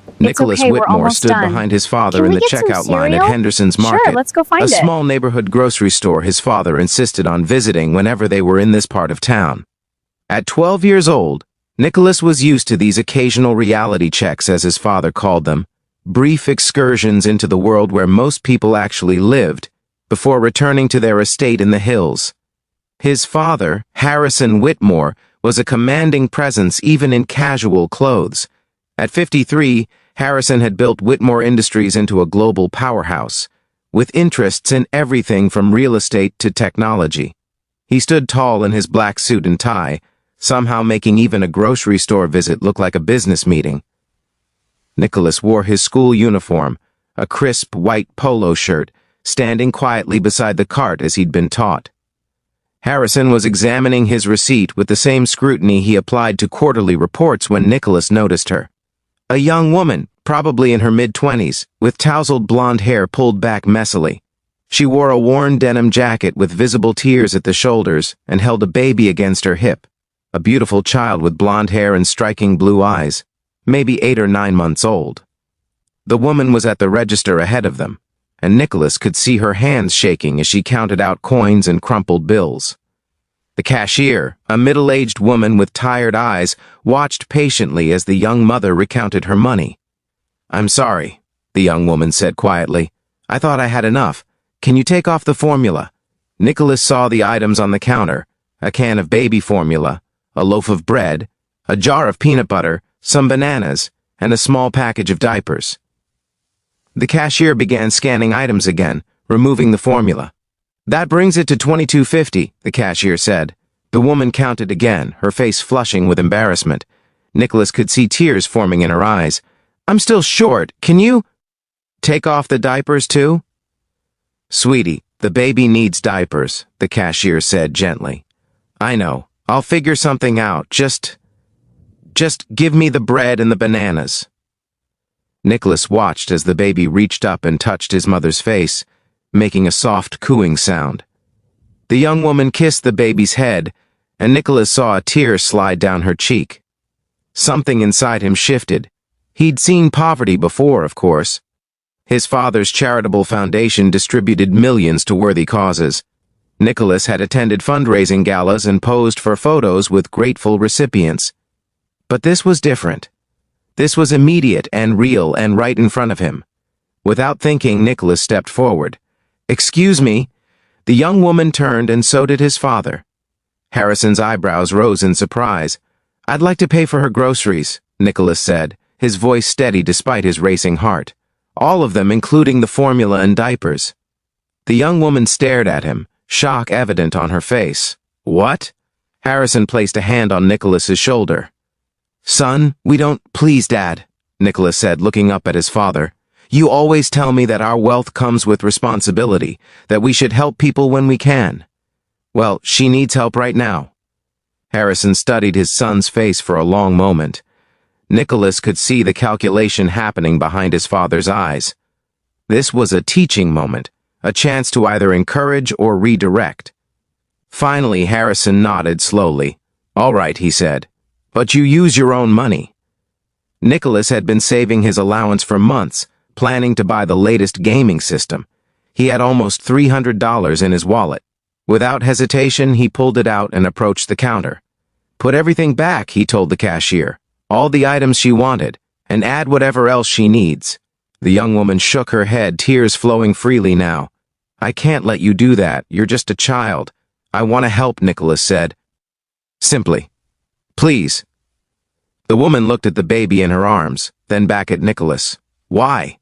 It's Nicholas okay, we're Whitmore almost stood done. behind his father Can in we the get some checkout line at cereal? Henderson's Sure, Market, let's go find a it. small neighborhood grocery store his father insisted on visiting whenever they were in this part of town. At 12 years old, Nicholas was used to these occasional reality checks, as his father called them, brief excursions into the world where most people actually lived, before returning to their estate in the hills. His father, Harrison Whitmore, was a commanding presence even in casual clothes. At 53, Harrison had built Whitmore Industries into a global powerhouse, with interests in everything from real estate to technology. He stood tall in his black suit and tie, somehow making even a grocery store visit look like a business meeting. Nicholas wore his school uniform, a crisp white polo shirt, standing quietly beside the cart as he'd been taught. Harrison was examining his receipt with the same scrutiny he applied to quarterly reports when Nicholas noticed her. A young woman, probably in her mid-20s, with tousled blonde hair pulled back messily. She wore a worn denim jacket with visible tears at the shoulders and held a baby against her hip, a beautiful child with blonde hair and striking blue eyes, maybe 8 or 9 months old. The woman was at the register ahead of them, and Nicholas could see her hands shaking as she counted out coins and crumpled bills. The cashier, a middle-aged woman with tired eyes, watched patiently as the young mother recounted her money. "I'm sorry," the young woman said quietly. "I thought I had enough. Can you take off the formula?" Nicholas saw the items on the counter: a can of baby formula, a loaf of bread, a jar of peanut butter, some bananas, and a small package of diapers. The cashier began scanning items again, removing the formula. "That brings it to $22.50, the cashier said. The woman counted again, her face flushing with embarrassment. Nicholas could see tears forming in her eyes. "I'm still short. Can you take off the diapers too?" "Sweetie, the baby needs diapers," the cashier said gently. "I know. I'll figure something out. Just give me the bread and the bananas." Nicholas watched as the baby reached up and touched his mother's face, making a soft cooing sound. The young woman kissed the baby's head, and Nicholas saw a tear slide down her cheek. Something inside him shifted. He'd seen poverty before, of course. His father's charitable foundation distributed millions to worthy causes. Nicholas had attended fundraising galas and posed for photos with grateful recipients. But this was different. This was immediate and real and right in front of him. Without thinking, Nicholas stepped forward. "Excuse me." The young woman turned, and so did his father. Harrison's eyebrows rose in surprise. "I'd like to pay for her groceries," Nicholas said, his voice steady despite his racing heart. "All of them, including the formula and diapers." The young woman stared at him, shock evident on her face. "What?" Harrison placed a hand on Nicholas's shoulder. "Son, we don't—" "Please, Dad," Nicholas said, looking up at his father. "You always tell me that our wealth comes with responsibility, that we should help people when we can. Well, she needs help right now." Harrison studied his son's face for a long moment. Nicholas could see the calculation happening behind his father's eyes. This was a teaching moment, a chance to either encourage or redirect. Finally, Harrison nodded slowly. "All right," he said. "But you use your own money." Nicholas had been saving his allowance for months, planning to buy the latest gaming system. He had almost $300 in his wallet. Without hesitation, he pulled it out and approached the counter. "Put everything back," he told the cashier. "All the items she wanted, and add whatever else she needs." The young woman shook her head, tears flowing freely now. "I can't let you do that. You're just a child." "I want to help," Nicholas said. Simply. "Please." The woman looked at the baby in her arms, then back at Nicholas. "Why?"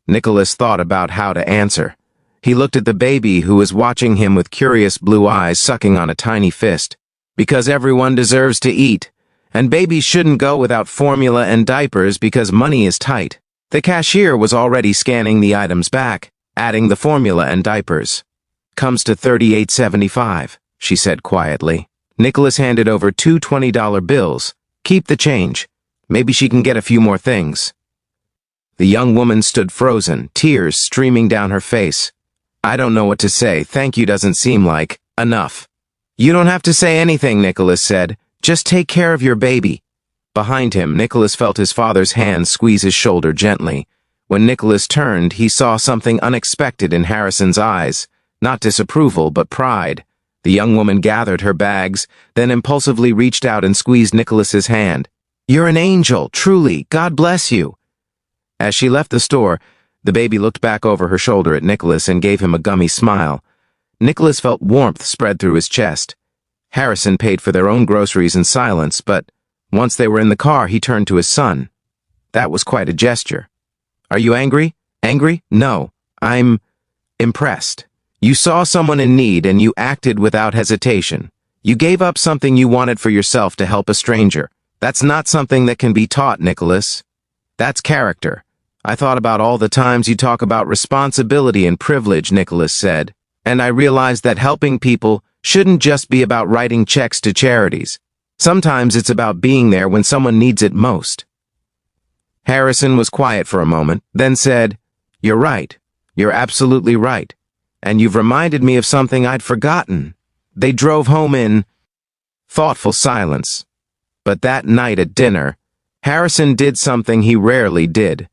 Nicholas thought about how to answer. He looked at the baby, who was watching him with curious blue eyes, sucking on a tiny fist. "Because everyone deserves to eat, and babies shouldn't go without formula and diapers because money is tight." The cashier was already scanning the items back, adding the formula and diapers. "Comes to $38.75, she said quietly. Nicholas handed over two $20 bills. "Keep the change. Maybe she can get a few more things." The young woman stood frozen, tears streaming down her face. "I don't know what to say. Thank you doesn't seem like enough." "You don't have to say anything," Nicholas said. "Just take care of your baby." Behind him, Nicholas felt his father's hand squeeze his shoulder gently. When Nicholas turned, he saw something unexpected in Harrison's eyes. Not disapproval, but pride. The young woman gathered her bags, then impulsively reached out and squeezed Nicholas's hand. "You're an angel, truly. God bless you." As she left the store, the baby looked back over her shoulder at Nicholas and gave him a gummy smile. Nicholas felt warmth spread through his chest. Harrison paid for their own groceries in silence, but once they were in the car, he turned to his son. That was quite a gesture. "Are you angry?" "Angry? No. I'm impressed. You saw someone in need and you acted without hesitation. You gave up something you wanted for yourself to help a stranger. That's not something that can be taught, Nicholas. That's character." "I thought about all the times you talk about responsibility and privilege," Nicholas said, "and I realized that helping people shouldn't just be about writing checks to charities. Sometimes it's about being there when someone needs it most." Harrison was quiet for a moment, then said, "You're right. You're absolutely right. And you've reminded me of something I'd forgotten." They drove home in thoughtful silence. But that night at dinner, Harrison did something he rarely did.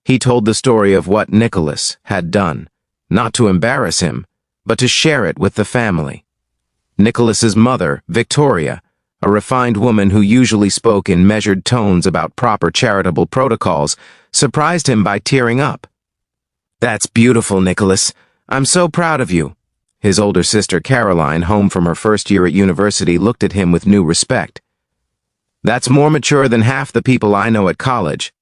He told the story of what Nicholas had done, not to embarrass him, but to share it with the family. Nicholas's mother, Victoria, a refined woman who usually spoke in measured tones about proper charitable protocols, surprised him by tearing up. "That's beautiful, Nicholas. I'm so proud of you." His older sister Caroline, home from her first year at university, looked at him with new respect. "That's more mature than half the people I know at college.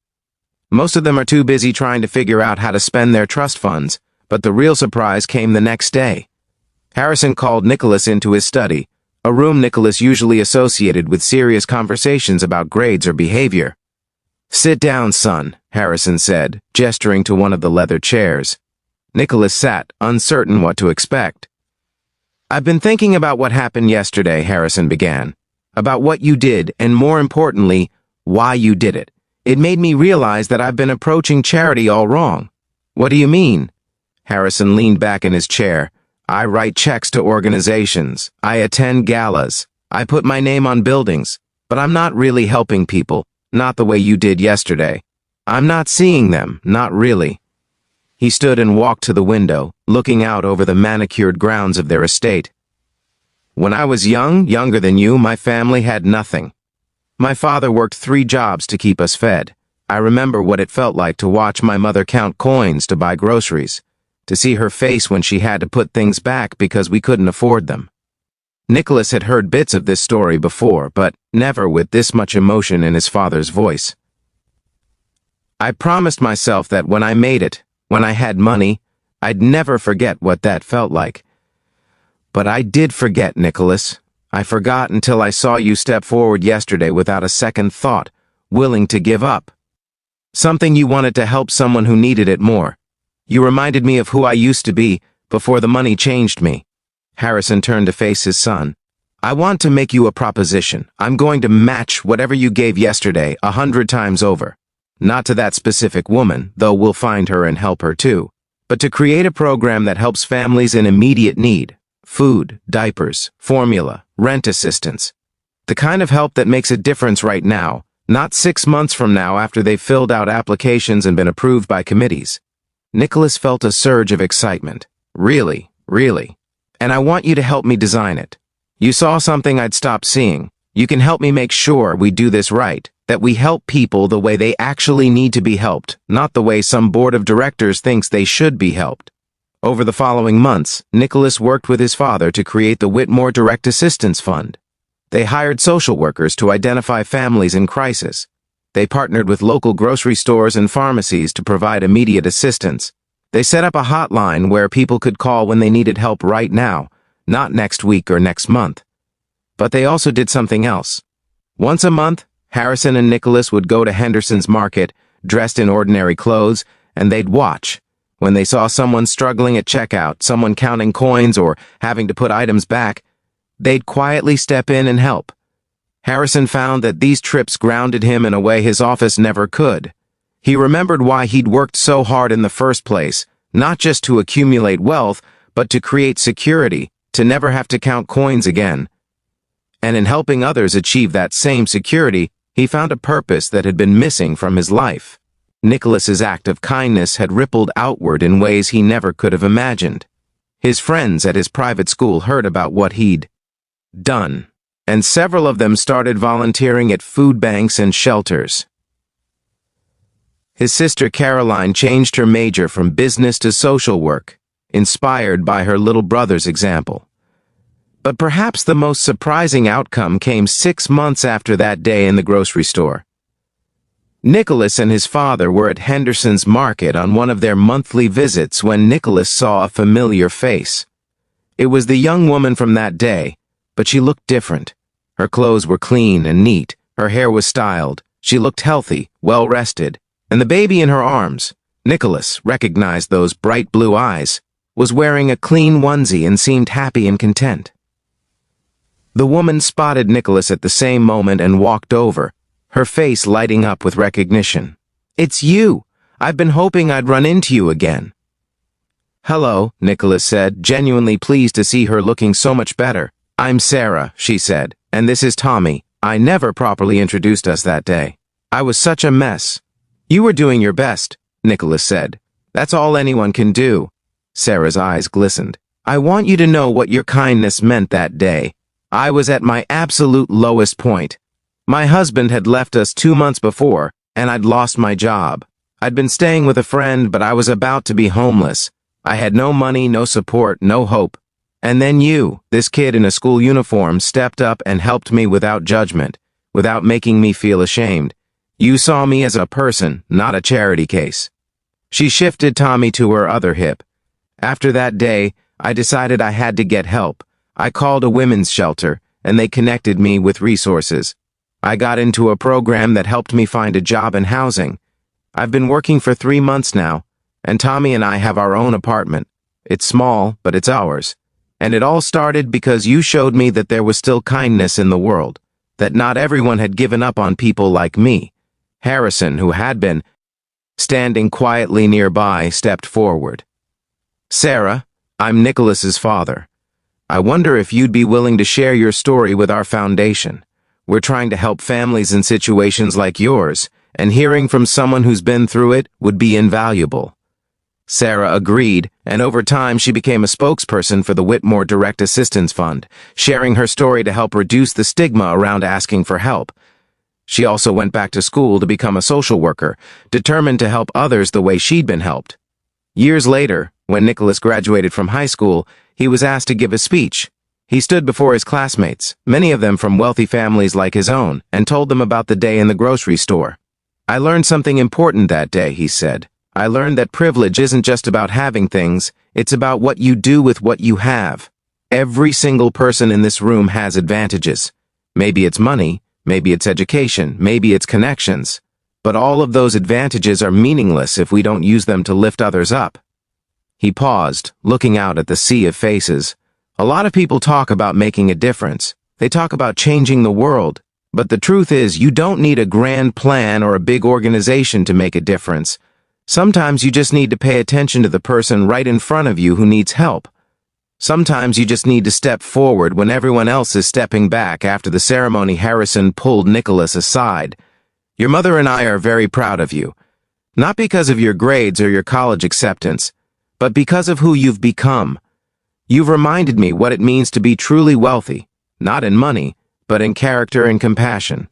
Most of them are too busy trying to figure out how to spend their trust funds, but the real surprise came the next day." Harrison called Nicholas into his study, a room Nicholas usually associated with serious conversations about grades or behavior. "Sit down, son," Harrison said, gesturing to one of the leather chairs. Nicholas sat, uncertain what to expect. "I've been thinking about what happened yesterday," Harrison began. "About what you did, and more importantly, why you did it. It made me realize that I've been approaching charity all wrong." "What do you mean?" Harrison leaned back in his chair. "I write checks to organizations. I attend galas. I put my name on buildings. But I'm not really helping people, not the way you did yesterday. I'm not seeing them, not really." He stood and walked to the window, looking out over the manicured grounds of their estate. "When I was younger than you, my family had nothing. My father worked 3 jobs to keep us fed. I remember what it felt like to watch my mother count coins to buy groceries, to see her face when she had to put things back because we couldn't afford them." Nicholas had heard bits of this story before, but never with this much emotion in his father's voice. "I promised myself that when I made it, when I had money, I'd never forget what that felt like. But I did forget, Nicholas. I forgot until I saw you step forward yesterday without a second thought, willing to give up. Something you wanted to help someone who needed it more. You reminded me of who I used to be before the money changed me." Harrison turned to face his son. "I want to make you a proposition. I'm going to match whatever you gave yesterday 100 times over. Not to that specific woman, though we'll find her and help her too, but to create a program that helps families in immediate need. Food, diapers, formula, rent assistance. The kind of help that makes a difference right now, not 6 months from now after they've filled out applications and been approved by committees." Nicholas felt a surge of excitement. "Really, really. And I want you to help me design it. You saw something I'd stopped seeing. You can help me make sure we do this right, that we help people the way they actually need to be helped, not the way some board of directors thinks they should be helped." Over the following months, Nicholas worked with his father to create the Whitmore Direct Assistance Fund. They hired social workers to identify families in crisis. They partnered with local grocery stores and pharmacies to provide immediate assistance. They set up a hotline where people could call when they needed help right now, not next week or next month. But they also did something else. Once a month, Harrison and Nicholas would go to Henderson's Market, dressed in ordinary clothes, and they'd watch. When they saw someone struggling at checkout, someone counting coins or having to put items back, they'd quietly step in and help. Harrison found that these trips grounded him in a way his office never could. He remembered why he'd worked so hard in the first place, not just to accumulate wealth, but to create security, to never have to count coins again. And in helping others achieve that same security, He found a purpose that had been missing from his life. Nicholas's act of kindness had rippled outward in ways he never could have imagined. His friends at his private school heard about what he'd done, and several of them started volunteering at food banks and shelters. His sister Caroline changed her major from business to social work, inspired by her little brother's example. But perhaps the most surprising outcome came 6 months after that day in the grocery store. Nicholas and his father were at Henderson's Market on one of their monthly visits when Nicholas saw a familiar face. It was the young woman from that day, but she looked different. Her clothes were clean and neat, her hair was styled, she looked healthy, well-rested, and the baby in her arms, Nicholas recognized those bright blue eyes, was wearing a clean onesie and seemed happy and content. The woman spotted Nicholas at the same moment and walked over, her face lighting up with recognition. "It's you! I've been hoping I'd run into you again." "Hello," Nicholas said, genuinely pleased to see her looking so much better. "I'm Sarah," she said, "and this is Tommy. I never properly introduced us that day. I was such a mess." "You were doing your best," Nicholas said. "That's all anyone can do." Sarah's eyes glistened. "I want you to know what your kindness meant that day. I was at my absolute lowest point. My husband had left us 2 months before, and I'd lost my job. I'd been staying with a friend, but I was about to be homeless. I had no money, no support, no hope. And then you, this kid in a school uniform, stepped up and helped me without judgment, without making me feel ashamed. You saw me as a person, not a charity case." She shifted Tommy to her other hip. "After that day, I decided I had to get help. I called a women's shelter, and they connected me with resources. I got into a program that helped me find a job and housing. I've been working for 3 months now, and Tommy and I have our own apartment. It's small, but it's ours. And it all started because you showed me that there was still kindness in the world, that not everyone had given up on people like me." Harrison, who had been standing quietly nearby, stepped forward. "Sarah, I'm Nicholas's father. I wonder if you'd be willing to share your story with our foundation. We're trying to help families in situations like yours, and hearing from someone who's been through it would be invaluable." Sarah agreed, and over time she became a spokesperson for the Whitmore Direct Assistance Fund, sharing her story to help reduce the stigma around asking for help. She also went back to school to become a social worker, determined to help others the way she'd been helped. Years later, when Nicholas graduated from high school, he was asked to give a speech. He stood before his classmates, many of them from wealthy families like his own, and told them about the day in the grocery store. "I learned something important that day," he said. "I learned that privilege isn't just about having things, it's about what you do with what you have. Every single person in this room has advantages. Maybe it's money, maybe it's education, maybe it's connections. But all of those advantages are meaningless if we don't use them to lift others up." He paused, looking out at the sea of faces. "A lot of people talk about making a difference. They talk about changing the world. But the truth is, you don't need a grand plan or a big organization to make a difference. Sometimes you just need to pay attention to the person right in front of you who needs help. Sometimes you just need to step forward when everyone else is stepping back." After the ceremony, Harrison pulled Nicholas aside. "Your mother and I are very proud of you. Not because of your grades or your college acceptance, but because of who you've become. You've reminded me what it means to be truly wealthy, not in money, but in character and compassion."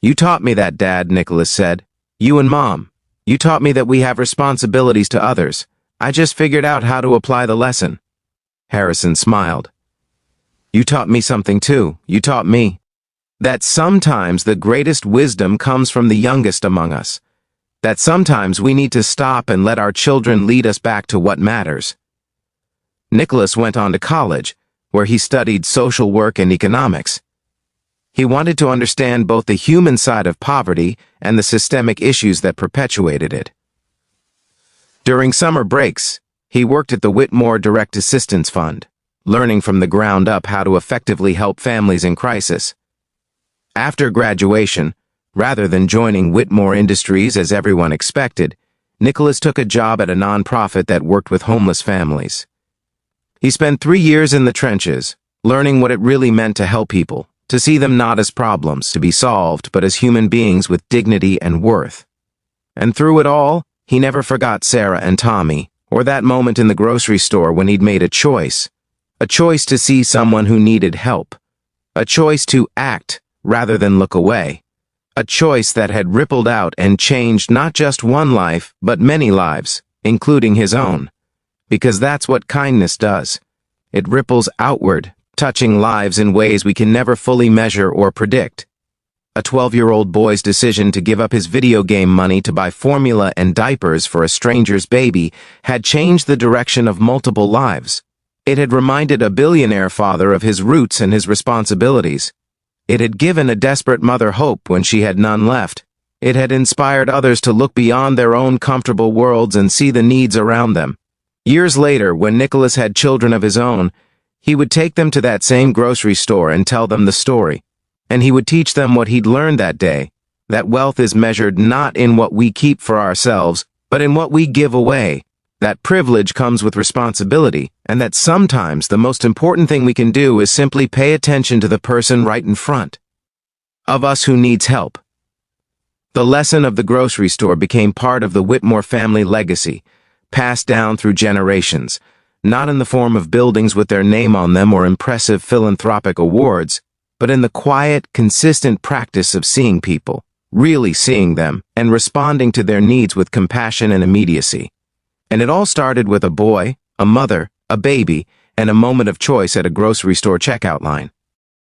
"You taught me that, Dad," Nicholas said. "You and Mom. You taught me that we have responsibilities to others. I just figured out how to apply the lesson." Harrison smiled. "You taught me something too. You taught me that sometimes the greatest wisdom comes from the youngest among us. That sometimes we need to stop and let our children lead us back to what matters." Nicholas went on to college, where he studied social work and economics. He wanted to understand both the human side of poverty and the systemic issues that perpetuated it. During summer breaks, he worked at the Whitmore Direct Assistance Fund, learning from the ground up how to effectively help families in crisis. After graduation, rather than joining Whitmore Industries as everyone expected, Nicholas took a job at a nonprofit that worked with homeless families. He spent 3 years in the trenches, learning what it really meant to help people, to see them not as problems to be solved, but as human beings with dignity and worth. And through it all, he never forgot Sarah and Tommy, or that moment in the grocery store when he'd made a choice to see someone who needed help, a choice to act rather than look away, a choice that had rippled out and changed not just one life, but many lives, including his own. Because that's what kindness does. It ripples outward, touching lives in ways we can never fully measure or predict. A 12-year-old boy's decision to give up his video game money to buy formula and diapers for a stranger's baby had changed the direction of multiple lives. It had reminded a billionaire father of his roots and his responsibilities. It had given a desperate mother hope when she had none left. It had inspired others to look beyond their own comfortable worlds and see the needs around them. Years later, when Nicholas had children of his own, he would take them to that same grocery store and tell them the story. And he would teach them what he'd learned that day, that wealth is measured not in what we keep for ourselves, but in what we give away, that privilege comes with responsibility, and that sometimes the most important thing we can do is simply pay attention to the person right in front of us who needs help. The lesson of the grocery store became part of the Whitmore family legacy, passed down through generations, not in the form of buildings with their name on them or impressive philanthropic awards, but in the quiet, consistent practice of seeing people, really seeing them, and responding to their needs with compassion and immediacy. And it all started with a boy, a mother, a baby, and a moment of choice at a grocery store checkout line.